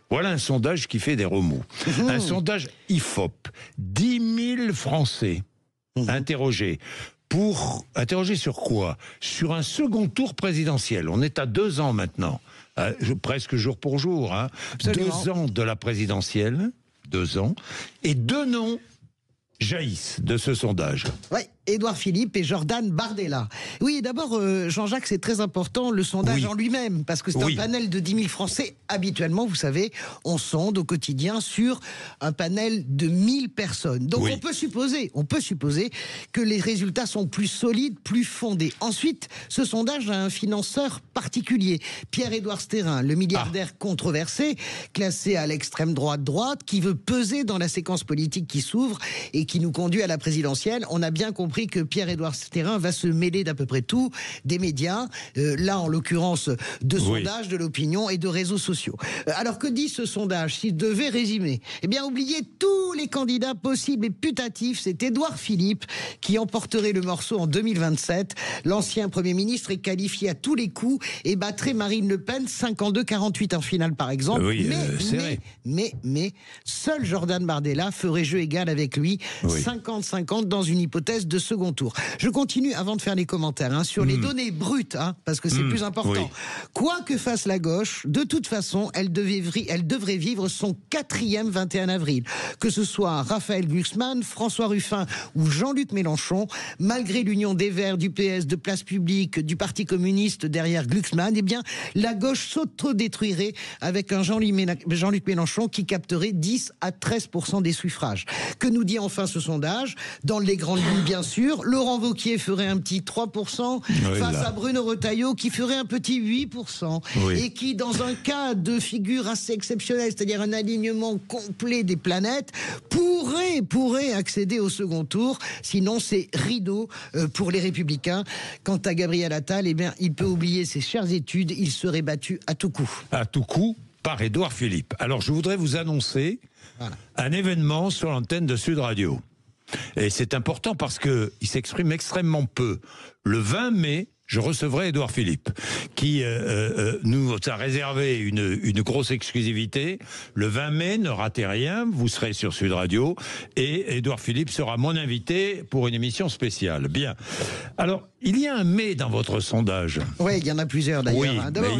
Voilà un sondage qui fait des remous. Un sondage IFOP. 10 000 Français interrogés. Interrogés sur quoi? Sur un second tour présidentiel. On est à 2 ans maintenant. Presque jour pour jour. Hein. 2 ans de la présidentielle. 2 ans. Et 2 noms jaillissent de ce sondage. Oui, Édouard Philippe et Jordan Bardella. Oui, d'abord, Jean-Jacques, c'est très important, le sondage en lui-même, parce que c'est un panel de 10 000 Français. Habituellement, vous savez, on sonde au quotidien sur un panel de 1000 personnes. Donc on peut supposer que les résultats sont plus solides, plus fondés. Ensuite, ce sondage a un financeur particulier, Pierre-Édouard Stérin, le milliardaire controversé, classé à l'extrême droite, qui veut peser dans la séquence politique qui s'ouvre et qui nous conduit à la présidentielle. On a bien compris que Pierre-Édouard Stérin va se mêler d'à peu près tout, des médias, là en l'occurrence de sondages, de l'opinion et de réseaux sociaux. Alors que dit ce sondage? S'il devait résumer, eh bien oubliez tous les candidats possibles et putatifs, c'est Édouard Philippe qui emporterait le morceau en 2027. L'ancien Premier ministre est qualifié à tous les coups et battrait Marine Le Pen 52-48 en finale par exemple. Mais seul Jordan Bardella ferait jeu égal avec lui, 50-50 dans une hypothèse de second tour. Je continue avant de faire les commentaires sur les données brutes, parce que c'est plus important. Quoi que fasse la gauche, de toute façon, elle devrait vivre son 4e 21 avril. Que ce soit Raphaël Glucksmann, François Ruffin ou Jean-Luc Mélenchon, malgré l'union des Verts, du PS, de Place Publique, du Parti communiste derrière Glucksmann, eh bien, la gauche s'autodétruirait avec un Jean-Luc Mélenchon qui capterait 10 à 13% des suffrages. Que nous dit enfin ce sondage? Dans les grandes lignes, bien sûr, Laurent Wauquiez ferait un petit 3% face à Bruno Retailleau qui ferait un petit 8% et qui, dans un cas de figure assez exceptionnelle, c'est-à-dire un alignement complet des planètes, pourrait accéder au second tour. Sinon, c'est rideau pour les Républicains. Quant à Gabriel Attal, eh bien, il peut oublier ses chères études. Il serait battu à tout coup. À tout coup par Édouard Philippe. Alors, je voudrais vous annoncer un événement sur l'antenne de Sud Radio. Et c'est important parce qu'il s'exprime extrêmement peu. Le 20 mai, je recevrai Édouard Philippe, qui nous a réservé une grosse exclusivité. Le 20 mai, ne ratez rien, vous serez sur Sud Radio, et Édouard Philippe sera mon invité pour une émission spéciale. Bien. Alors, il y a un mais dans votre sondage. Oui, il y en a plusieurs d'ailleurs. D'abord,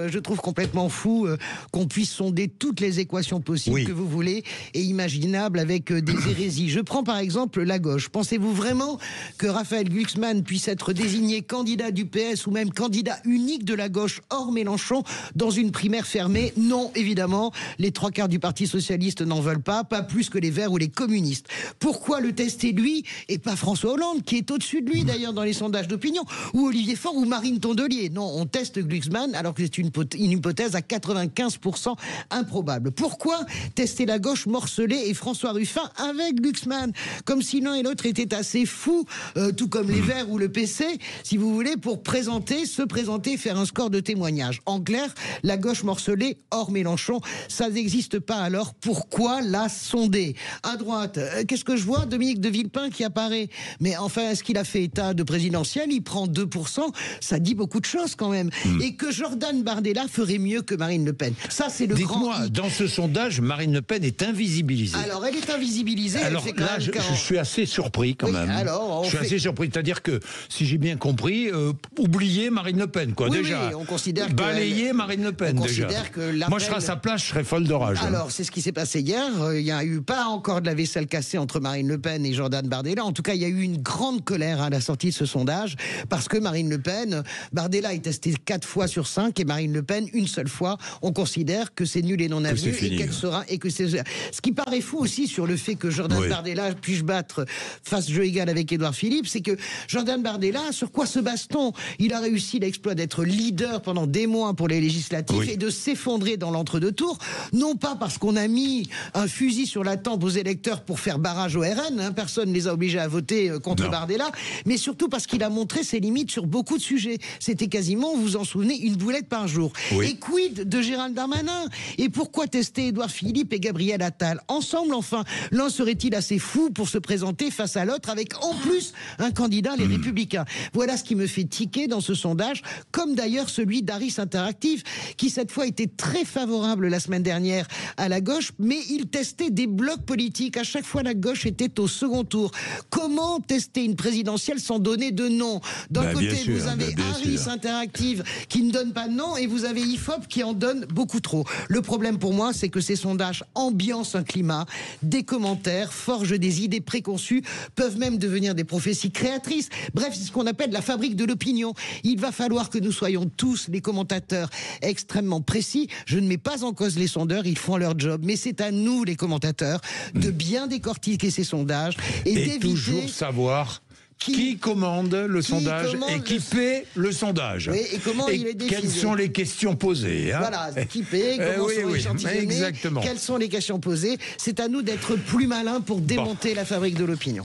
je trouve complètement fou qu'on puisse sonder toutes les équations possibles que vous voulez et imaginables avec des hérésies. Je prends par exemple la gauche. Pensez-vous vraiment que Raphaël Glucksmann puisse être désigné candidat du PS ou même candidat unique de la gauche hors Mélenchon dans une primaire fermée? Non, évidemment. Les 3/4 du Parti Socialiste n'en veulent pas plus que les Verts ou les communistes. Pourquoi le tester lui et pas François Hollande, qui est au-dessus de lui d'ailleurs dans les sondages d'opinion, ou Olivier Faure ou Marine Tondelier? Non, on teste Glucksmann alors que c'est une hypothèse à 95% improbable. Pourquoi tester la gauche morcelée et François Ruffin avec Glucksmann? Comme si l'un et l'autre étaient assez fous, tout comme les Verts ou le PC, si vous voulez, pour se présenter, faire un score de témoignage. En clair, la gauche morcelée hors Mélenchon, ça n'existe pas. Alors pourquoi la sonder? À droite, qu'est-ce que je vois? Dominique de Villepin qui apparaît. Mais enfin, est-ce qu'il a fait état de présidentielle? Il prend 2%, ça dit beaucoup de choses quand même. Et que Jordan Bardella ferait mieux que Marine Le Pen. Ça, c'est le grand... Dites-moi, dans ce sondage, Marine Le Pen est invisibilisée. Alors, elle est invisibilisée. Alors elle fait là, je suis assez surpris quand même. Alors, je suis assez surpris. C'est-à-dire que, si j'ai bien compris, oubliez Marine Le Pen, quoi, déjà. Oui, on considère que... Balayer Marine Le Pen, déjà. Moi, je serais à sa place, je serais folle de rage. Alors, c'est ce qui s'est passé hier. Il n'y a eu pas encore de la vaisselle cassée entre Marine Le Pen et Jordan Bardella. En tout cas, il y a eu une grande colère à la sortie de ce sondage, parce que Marine Le Pen, Bardella est testé 4 fois sur 5 et Marine Le Pen une seule fois. On considère que c'est nul et non avenu et qu'elle sera, et que c'est ce qui paraît fou aussi sur le fait que Jordan Bardella puisse fasse jeu égal avec Édouard Philippe, c'est que Jordan Bardella, sur quoi se base-t-on? Il a réussi l'exploit d'être leader pendant des mois pour les législatives et de s'effondrer dans l'entre-deux tours, non pas parce qu'on a mis un fusil sur la tempe aux électeurs pour faire barrage au RN, personne ne les a obligés à voter contre Bardella, mais surtout parce qu'il a montré ses limites sur beaucoup de sujets. C'était quasiment, vous vous en souvenez, une boulette par jour. Et quid de Gérald Darmanin? Et pourquoi tester Édouard Philippe et Gabriel Attal ensemble? Enfin, l'un serait-il assez fou pour se présenter face à l'autre avec en plus un candidat, les Républicains? Voilà ce qui me fait fait tiquer dans ce sondage, comme d'ailleurs celui d'Harris Interactive, qui cette fois était très favorable la semaine dernière à la gauche, mais il testait des blocs politiques. À chaque fois, la gauche était au second tour. Comment tester une présidentielle sans donner de nom? D'un côté, vous avez Harris Interactive qui ne donne pas de nom, et vous avez IFOP qui en donne beaucoup trop. Le problème pour moi, c'est que ces sondages ambiancent un climat, des commentaires, forgent des idées préconçues, peuvent même devenir des prophéties créatrices. Bref, c'est ce qu'on appelle la fabrique de l'opinion. Il va falloir que nous soyons tous, les commentateurs, extrêmement précis. Je ne mets pas en cause les sondeurs, ils font leur job, mais c'est à nous, les commentateurs, de bien décortiquer ces sondages et d'éviter... toujours savoir qui commande le sondage et qui paie le sondage. Oui, et comment il est défini. Quelles sont les questions posées, hein? Voilà, qui paie, comment sont échantillonnés, exactement. Quelles sont les questions posées. C'est à nous d'être plus malins pour démonter la fabrique de l'opinion.